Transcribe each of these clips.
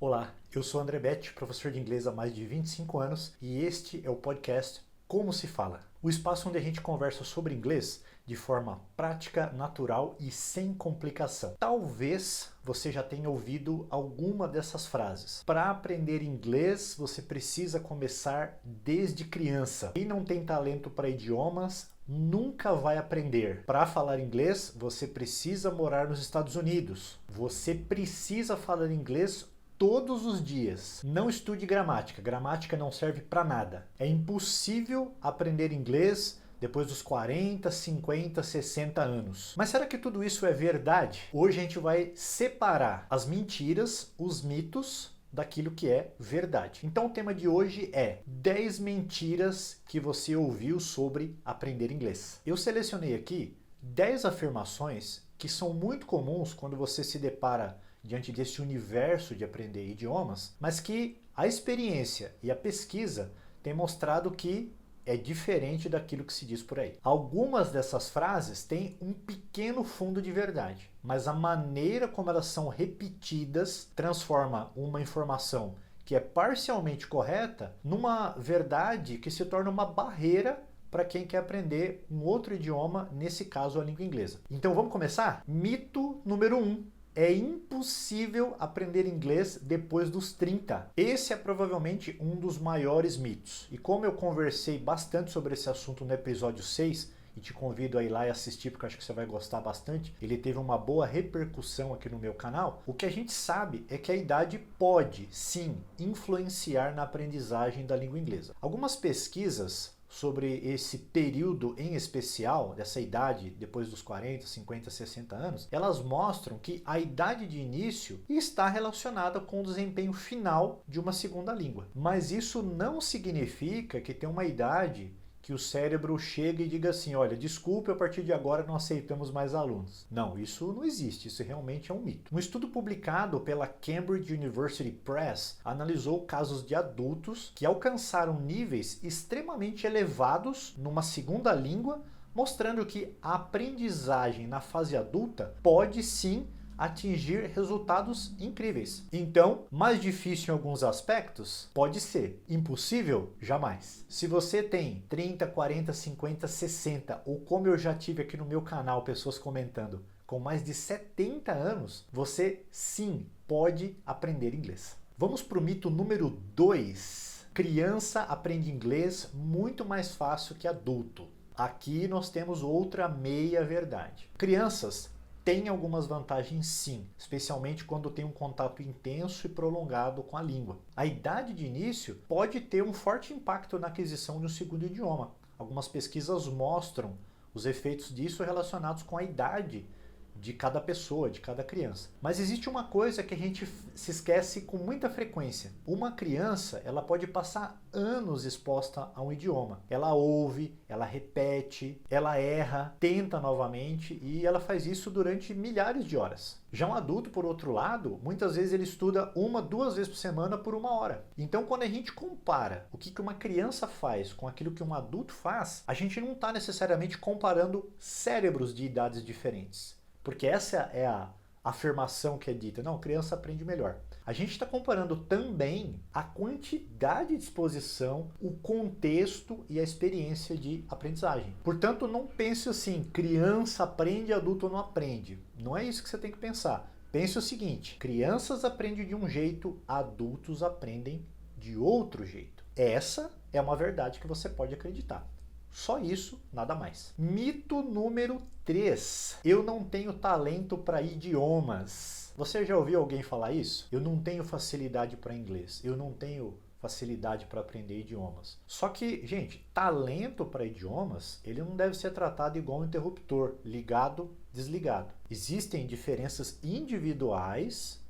Olá, eu sou André Betti, professor de inglês há mais de 25 anos e este é o podcast Como se Fala, o espaço onde a gente conversa sobre inglês de forma prática, natural e sem complicação. Talvez você já tenha ouvido alguma dessas frases. Para aprender inglês, você precisa começar desde criança. Quem não tem talento para idiomas nunca vai aprender. Para falar inglês, você precisa morar nos Estados Unidos. Você precisa falar inglês todos os dias. Não estude gramática. Gramática não serve para nada. É impossível aprender inglês depois dos 40, 50, 60 anos. Mas será que tudo isso é verdade? Hoje a gente vai separar as mentiras, os mitos, daquilo que é verdade. Então o tema de hoje é 10 mentiras que você ouviu sobre aprender inglês. Eu selecionei aqui 10 afirmações que são muito comuns quando você se depara diante desse universo de aprender idiomas, mas que a experiência e a pesquisa têm mostrado que é diferente daquilo que se diz por aí. Algumas dessas frases têm um pequeno fundo de verdade, mas a maneira como elas são repetidas transforma uma informação que é parcialmente correta numa verdade que se torna uma barreira para quem quer aprender um outro idioma, nesse caso a língua inglesa. Então vamos começar? Mito número 1. É impossível aprender inglês depois dos 30. Esse é provavelmente um dos maiores mitos. E como eu conversei bastante sobre esse assunto no episódio 6, e te convido a ir lá e assistir porque eu acho que você vai gostar bastante, ele teve uma boa repercussão aqui no meu canal, o que a gente sabe é que a idade pode, sim, influenciar na aprendizagem da língua inglesa. Algumas pesquisas sobre esse período em especial, dessa idade depois dos 40, 50, 60 anos, elas mostram que a idade de início está relacionada com o desempenho final de uma segunda língua. Mas isso não significa que tem uma idade que o cérebro chega e diga assim, olha, desculpe, a partir de agora não aceitamos mais alunos. Não, isso não existe, isso realmente é um mito. Um estudo publicado pela Cambridge University Press analisou casos de adultos que alcançaram níveis extremamente elevados numa segunda língua, mostrando que a aprendizagem na fase adulta pode sim atingir resultados incríveis. Então, mais difícil em alguns aspectos? Pode ser. Impossível? Jamais. Se você tem 30, 40, 50, 60, ou como eu já tive aqui no meu canal, pessoas comentando, com mais de 70 anos, você sim pode aprender inglês. Vamos para o mito número 2. Criança aprende inglês muito mais fácil que adulto. Aqui nós temos outra meia verdade. Crianças tem algumas vantagens sim, especialmente quando tem um contato intenso e prolongado com a língua. A idade de início pode ter um forte impacto na aquisição de um segundo idioma. Algumas pesquisas mostram os efeitos disso relacionados com a idade de cada pessoa, de cada criança. Mas existe uma coisa que a gente se esquece com muita frequência. Uma criança, ela pode passar anos exposta a um idioma. Ela ouve, ela repete, ela erra, tenta novamente e ela faz isso durante milhares de horas. Já um adulto, por outro lado, muitas vezes ele estuda 1, 2 vezes por semana por 1 hora. Então, quando a gente compara o que uma criança faz com aquilo que um adulto faz, a gente não está necessariamente comparando cérebros de idades diferentes. Porque essa é a afirmação que é dita. Não, criança aprende melhor. A gente está comparando também a quantidade de exposição, o contexto e a experiência de aprendizagem. Portanto, não pense assim, criança aprende, adulto não aprende. Não é isso que você tem que pensar. Pense o seguinte, crianças aprendem de um jeito, adultos aprendem de outro jeito. Essa é uma verdade que você pode acreditar. Só isso, nada mais. Mito número 3. Eu não tenho talento para idiomas. Você já ouviu alguém falar isso? Eu não tenho facilidade para inglês. Eu não tenho facilidade para aprender idiomas. Só que, gente, talento para idiomas, ele não deve ser tratado igual um interruptor, ligado, desligado. Existem diferenças individuais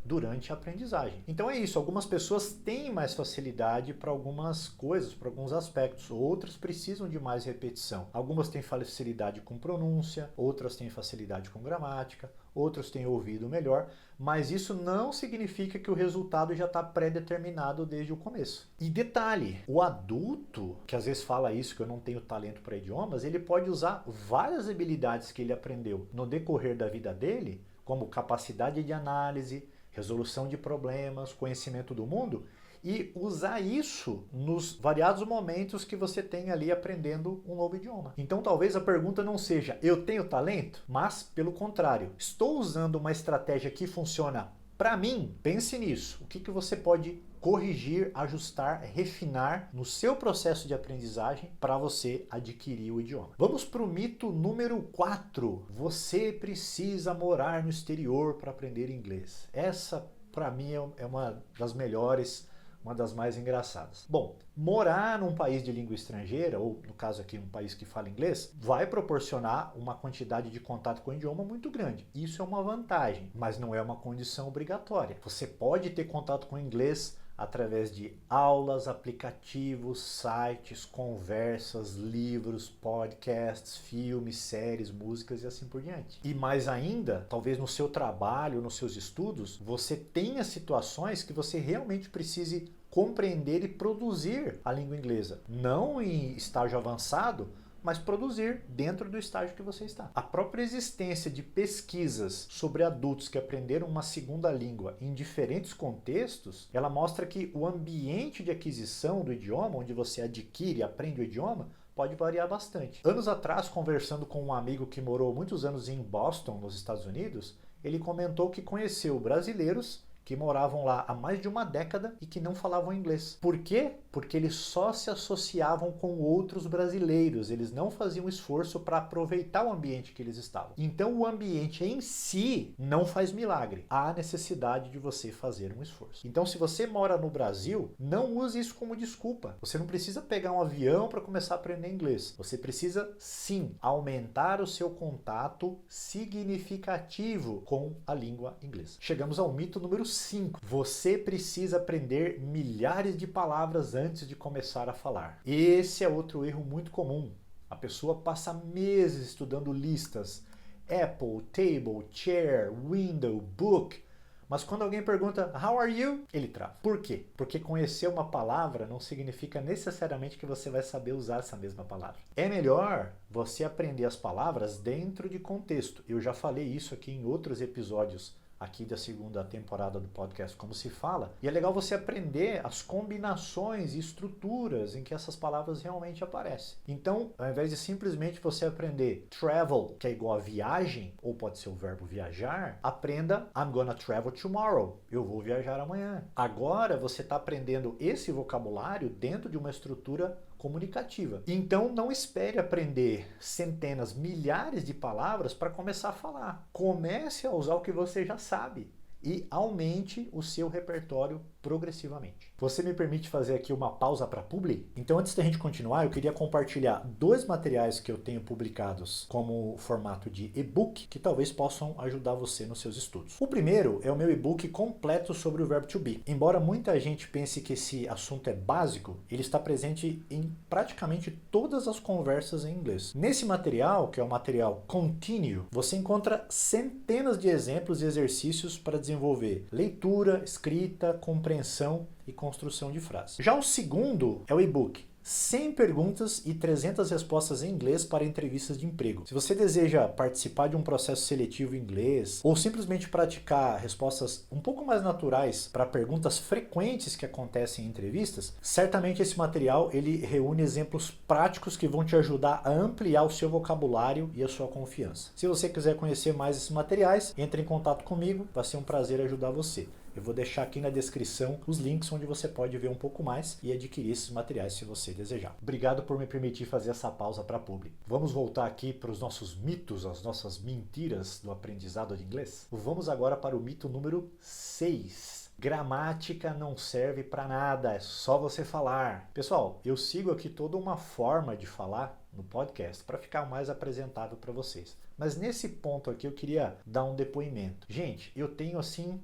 durante a aprendizagem. Então é isso, algumas pessoas têm mais facilidade para algumas coisas, para alguns aspectos, outras precisam de mais repetição. Algumas têm facilidade com pronúncia, outras têm facilidade com gramática, outros têm ouvido melhor, mas isso não significa que o resultado já está pré-determinado desde o começo. E detalhe, o adulto, que às vezes fala isso, que eu não tenho talento para idiomas, ele pode usar várias habilidades que ele aprendeu no decorrer da vida dele, como capacidade de análise, resolução de problemas, conhecimento do mundo, e usar isso nos variados momentos que você tem ali aprendendo um novo idioma. Então talvez a pergunta não seja eu tenho talento, mas pelo contrário, estou usando uma estratégia que funciona para mim? Pense nisso. O que você pode corrigir, ajustar, refinar no seu processo de aprendizagem para você adquirir o idioma? Vamos para o mito número 4. Você precisa morar no exterior para aprender inglês. Essa, para mim, é uma das melhores, uma das mais engraçadas. Bom, morar num país de língua estrangeira, ou no caso aqui um país que fala inglês, vai proporcionar uma quantidade de contato com o idioma muito grande. Isso é uma vantagem, mas não é uma condição obrigatória. Você pode ter contato com o inglês através de aulas, aplicativos, sites, conversas, livros, podcasts, filmes, séries, músicas e assim por diante. E mais ainda, talvez no seu trabalho, nos seus estudos, você tenha situações que você realmente precise compreender e produzir a língua inglesa. Não em estágio avançado, mas produzir dentro do estágio que você está. A própria existência de pesquisas sobre adultos que aprenderam uma segunda língua em diferentes contextos, ela mostra que o ambiente de aquisição do idioma, onde você adquire e aprende o idioma, pode variar bastante. Anos atrás, conversando com um amigo que morou muitos anos em Boston, nos Estados Unidos, ele comentou que conheceu brasileiros que moravam lá há mais de uma década e que não falavam inglês. Por quê? Porque eles só se associavam com outros brasileiros, eles não faziam esforço para aproveitar o ambiente que eles estavam. Então o ambiente em si não faz milagre, há necessidade de você fazer um esforço. Então se você mora no Brasil, não use isso como desculpa. Você não precisa pegar um avião para começar a aprender inglês. Você precisa sim aumentar o seu contato significativo com a língua inglesa. Chegamos ao mito número 5. Você precisa aprender milhares de palavras antes de começar a falar. Esse é outro erro muito comum. A pessoa passa meses estudando listas. Apple, table, chair, window, book. Mas quando alguém pergunta, how are you? Ele trava. Por quê? Porque conhecer uma palavra não significa necessariamente que você vai saber usar essa mesma palavra. É melhor você aprender as palavras dentro de contexto. Eu já falei isso aqui em outros episódios aqui da segunda temporada do podcast Como Se Fala, e é legal você aprender as combinações e estruturas em que essas palavras realmente aparecem. Então, ao invés de simplesmente você aprender travel, que é igual a viagem, ou pode ser o verbo viajar, aprenda I'm gonna travel tomorrow, eu vou viajar amanhã. Agora você está aprendendo esse vocabulário dentro de uma estrutura comunicativa. Então não espere aprender centenas, milhares de palavras para começar a falar. Comece a usar o que você já sabe e aumente o seu repertório progressivamente. Você me permite fazer aqui uma pausa para publi? Então antes da gente continuar, eu queria compartilhar 2 materiais que eu tenho publicados como formato de e-book que talvez possam ajudar você nos seus estudos. O primeiro é o meu e-book completo sobre o verbo to be. Embora muita gente pense que esse assunto é básico, ele está presente em praticamente todas as conversas em inglês. Nesse material, que é o material Continue, você encontra centenas de exemplos e exercícios para desenvolver leitura, escrita, compreensão e construção de frases. Já o segundo é o e-book 100 perguntas e 300 respostas em inglês para entrevistas de emprego. Se você deseja participar de um processo seletivo em inglês ou simplesmente praticar respostas um pouco mais naturais para perguntas frequentes que acontecem em entrevistas, certamente esse material ele reúne exemplos práticos que vão te ajudar a ampliar o seu vocabulário e a sua confiança. Se você quiser conhecer mais esses materiais, entre em contato comigo, vai ser um prazer ajudar você. Eu vou deixar aqui na descrição os links onde você pode ver um pouco mais e adquirir esses materiais se você desejar. Obrigado por me permitir fazer essa pausa para a publi. Vamos voltar aqui para os nossos mitos, as nossas mentiras do aprendizado de inglês? Vamos agora para o mito número 6. Gramática não serve para nada, é só você falar. Pessoal, eu sigo aqui toda uma forma de falar no podcast para ficar mais apresentável para vocês. Mas nesse ponto aqui eu queria dar um depoimento. Gente, eu tenho assim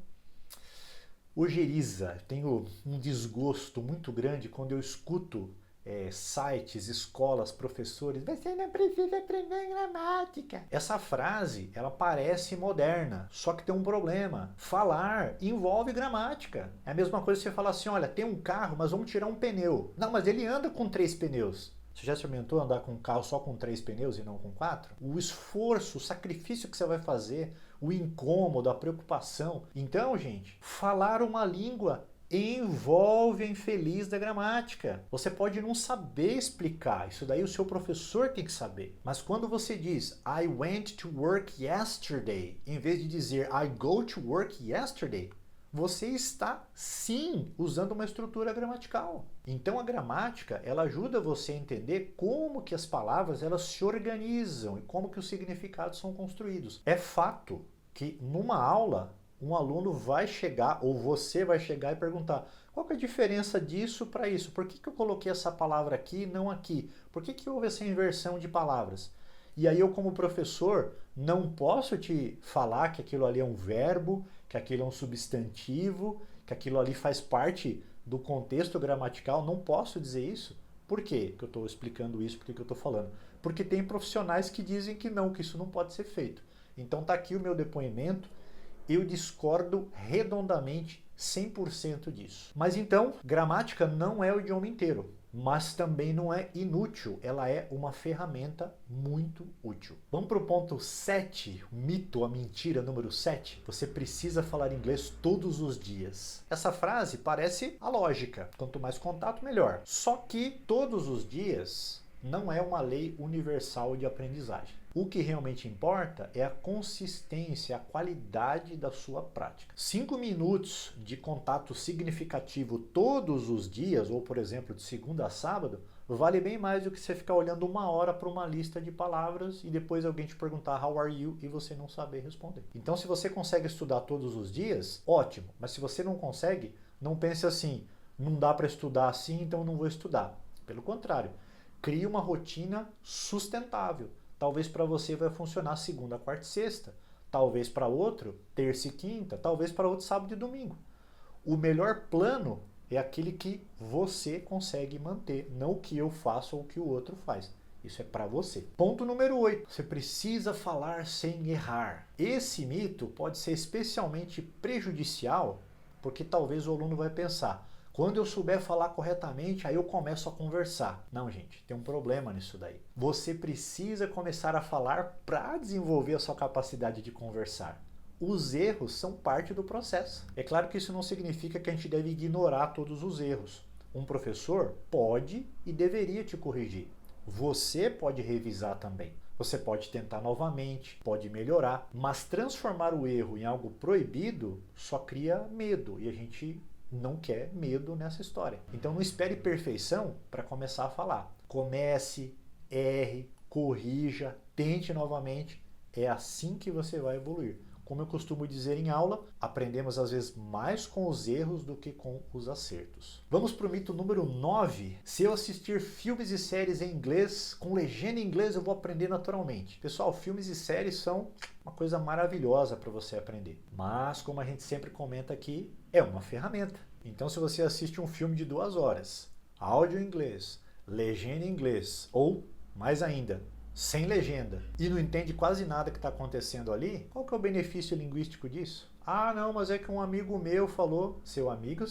ojeriza, tenho um desgosto muito grande quando eu escuto sites, escolas, professores, você não precisa aprender gramática. Essa frase, ela parece moderna, só que tem um problema. Falar envolve gramática. É a mesma coisa que você falar assim, olha, tem um carro, mas vamos tirar um pneu. Não, mas ele anda com 3 pneus. Você já experimentou andar com um carro só com 3 pneus e não com 4? O esforço, o sacrifício que você vai fazer, o incômodo, a preocupação. Então, gente, falar uma língua envolve a infeliz da gramática. Você pode não saber explicar, isso daí o seu professor tem que saber. Mas quando você diz I went to work yesterday, em vez de dizer I go to work yesterday, você está sim usando uma estrutura gramatical. Então a gramática, ela ajuda você a entender como que as palavras elas se organizam e como que os significados são construídos. É fato que numa aula um aluno vai chegar, ou você vai chegar e perguntar qual que é a diferença disso para isso? Por que eu coloquei essa palavra aqui e não aqui? Por que houve essa inversão de palavras? E aí eu, como professor, não posso te falar que aquilo ali é um verbo, que aquilo é um substantivo, que aquilo ali faz parte do contexto gramatical. Não posso dizer isso. Por quê que eu estou explicando isso? Por que eu estou falando? Porque tem profissionais que dizem que não, que isso não pode ser feito. Então está aqui o meu depoimento. Eu discordo redondamente 100% disso. Mas então, gramática não é o idioma inteiro, mas também não é inútil, ela é uma ferramenta muito útil. Vamos para o ponto 7, o mito, a mentira número 7. Você precisa falar inglês todos os dias. Essa frase parece a lógica, quanto mais contato, melhor. Só que todos os dias não é uma lei universal de aprendizagem. O que realmente importa é a consistência, a qualidade da sua prática. 5 minutos de contato significativo todos os dias, ou por exemplo, de segunda a sábado, vale bem mais do que você ficar olhando 1 hora para uma lista de palavras e depois alguém te perguntar how are you e você não saber responder. Então, se você consegue estudar todos os dias, ótimo. Mas se você não consegue, não pense assim, não dá para estudar assim, então não vou estudar. Pelo contrário, crie uma rotina sustentável. Talvez para você vai funcionar segunda, quarta e sexta. Talvez para outro, terça e quinta. Talvez para outro, sábado e domingo. O melhor plano é aquele que você consegue manter, não o que eu faço ou o que o outro faz. Isso é para você. Ponto número 8. Você precisa falar sem errar. Esse mito pode ser especialmente prejudicial, porque talvez o aluno vai pensar, quando eu souber falar corretamente, aí eu começo a conversar. Não, gente, tem um problema nisso daí. Você precisa começar a falar para desenvolver a sua capacidade de conversar. Os erros são parte do processo. É claro que isso não significa que a gente deve ignorar todos os erros. Um professor pode e deveria te corrigir. Você pode revisar também. Você pode tentar novamente, pode melhorar, mas transformar o erro em algo proibido só cria medo e a gente não quer medo nessa história. Então não espere perfeição para começar a falar. Comece, erre, corrija, tente novamente. É assim que você vai evoluir. Como eu costumo dizer em aula, aprendemos às vezes mais com os erros do que com os acertos. Vamos para o mito número 9. Se eu assistir filmes e séries em inglês, com legenda em inglês, eu vou aprender naturalmente. Pessoal, filmes e séries são uma coisa maravilhosa para você aprender. Mas, como a gente sempre comenta aqui, é uma ferramenta. Então, se você assiste um filme de 2 horas, áudio em inglês, legenda em inglês, ou, mais ainda, sem legenda, e não entende quase nada que está acontecendo ali, qual que é o benefício linguístico disso? Ah, não, mas é que um amigo meu falou, seu amigo,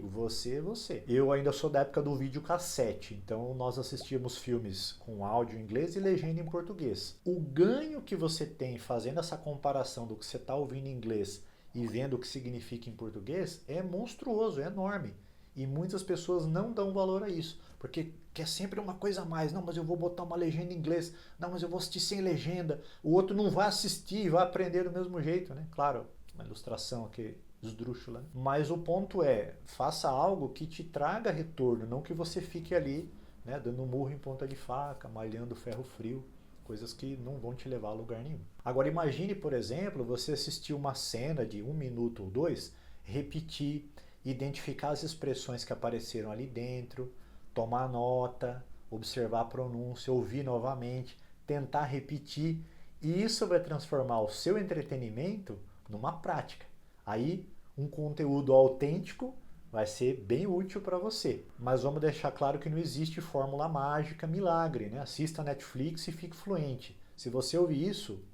você. Eu ainda sou da época do videocassete, então nós assistíamos filmes com áudio em inglês e legenda em português. O ganho que você tem fazendo essa comparação do que você está ouvindo em inglês e vendo o que significa em português é monstruoso, é enorme. E muitas pessoas não dão valor a isso, porque quer sempre uma coisa a mais. Não, mas eu vou botar uma legenda em inglês. Não, mas eu vou assistir sem legenda. O outro não vai assistir, vai aprender do mesmo jeito, né? Claro, uma ilustração aqui esdrúxula. Mas o ponto é, faça algo que te traga retorno, não que você fique ali, né, dando murro em ponta de faca, malhando ferro frio, coisas que não vão te levar a lugar nenhum. Agora imagine, por exemplo, você assistir uma cena de 1 minuto ou 2, repetir, identificar as expressões que apareceram ali dentro, tomar nota, observar a pronúncia, ouvir novamente, tentar repetir, e isso vai transformar o seu entretenimento numa prática. Aí, um conteúdo autêntico vai ser bem útil para você. Mas vamos deixar claro que não existe fórmula mágica, milagre, né? Assista a Netflix e fique fluente. Se você ouvir isso,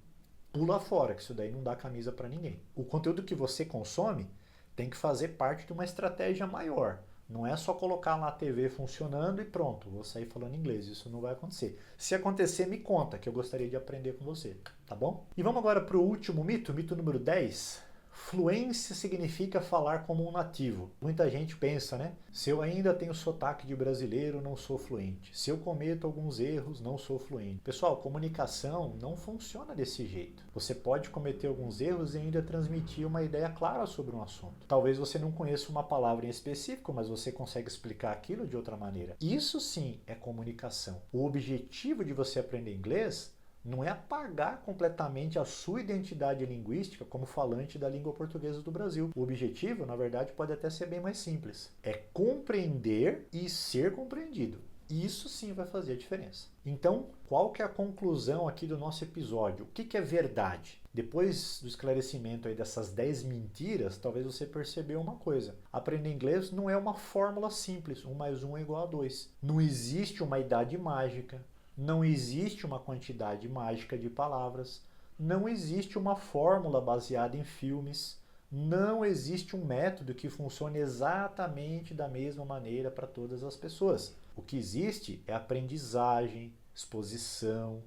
pula fora, que isso daí não dá camisa para ninguém. O conteúdo que você consome tem que fazer parte de uma estratégia maior. Não é só colocar lá a TV funcionando e pronto, vou sair falando inglês. Isso não vai acontecer. Se acontecer, me conta, que eu gostaria de aprender com você, tá bom? E vamos agora para o último mito, mito número 10. Fluência significa falar como um nativo. Muita gente pensa, né? Se eu ainda tenho sotaque de brasileiro, não sou fluente. Se eu cometo alguns erros, não sou fluente. Pessoal, comunicação não funciona desse jeito. Você pode cometer alguns erros e ainda transmitir uma ideia clara sobre um assunto. Talvez você não conheça uma palavra em específico, mas você consegue explicar aquilo de outra maneira. Isso sim é comunicação. O objetivo de você aprender inglês não é apagar completamente a sua identidade linguística como falante da língua portuguesa do Brasil. O objetivo, na verdade, pode até ser bem mais simples. É compreender e ser compreendido. Isso sim vai fazer a diferença. Então, qual que é a conclusão aqui do nosso episódio? O que é verdade? Depois do esclarecimento aí dessas 10 mentiras, talvez você percebeu uma coisa. Aprender inglês não é uma fórmula simples, 1 mais 1 é igual a 2. Não existe uma idade mágica. Não existe uma quantidade mágica de palavras, não existe uma fórmula baseada em filmes, não existe um método que funcione exatamente da mesma maneira para todas as pessoas. O que existe é aprendizagem, exposição,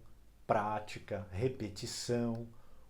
prática, repetição,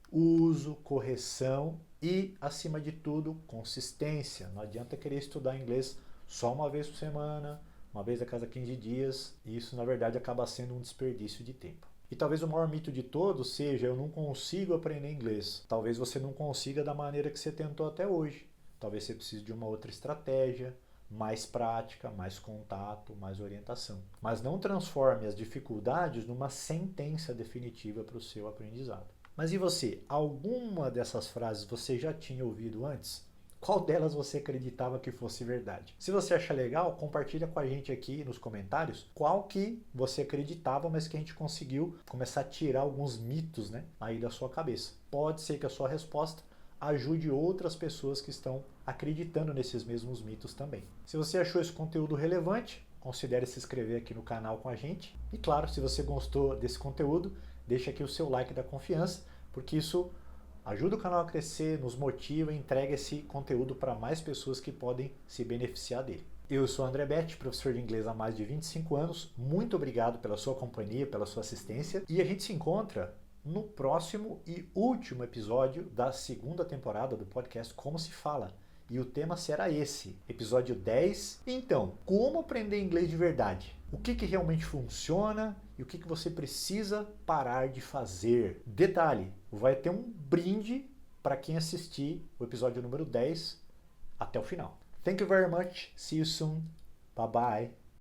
uso, correção e, acima de tudo, consistência. Não adianta querer estudar inglês só uma vez por semana, uma vez a cada 15 dias, e isso na verdade acaba sendo um desperdício de tempo. E talvez o maior mito de todos seja: eu não consigo aprender inglês. Talvez você não consiga da maneira que você tentou até hoje. Talvez você precise de uma outra estratégia, mais prática, mais contato, mais orientação. Mas não transforme as dificuldades numa sentença definitiva para o seu aprendizado. Mas e você? Alguma dessas frases você já tinha ouvido antes? Qual delas você acreditava que fosse verdade? Se você acha legal, compartilha com a gente aqui nos comentários qual que você acreditava, mas que a gente conseguiu começar a tirar alguns mitos, né, aí da sua cabeça. Pode ser que a sua resposta ajude outras pessoas que estão acreditando nesses mesmos mitos também. Se você achou esse conteúdo relevante, considere se inscrever aqui no canal com a gente. E claro, se você gostou desse conteúdo, deixa aqui o seu like da confiança, porque isso ajuda o canal a crescer, nos motiva e entrega esse conteúdo para mais pessoas que podem se beneficiar dele. Eu sou André Betti, professor de inglês há mais de 25 anos. Muito obrigado pela sua companhia, pela sua assistência. E a gente se encontra no próximo e último episódio da segunda temporada do podcast Como Se Fala. E o tema será esse, episódio 10. Então, como aprender inglês de verdade? O que realmente funciona e o que você precisa parar de fazer? Detalhe, vai ter um brinde para quem assistir o episódio número 10 até o final. Thank you very much. See you soon. Bye bye.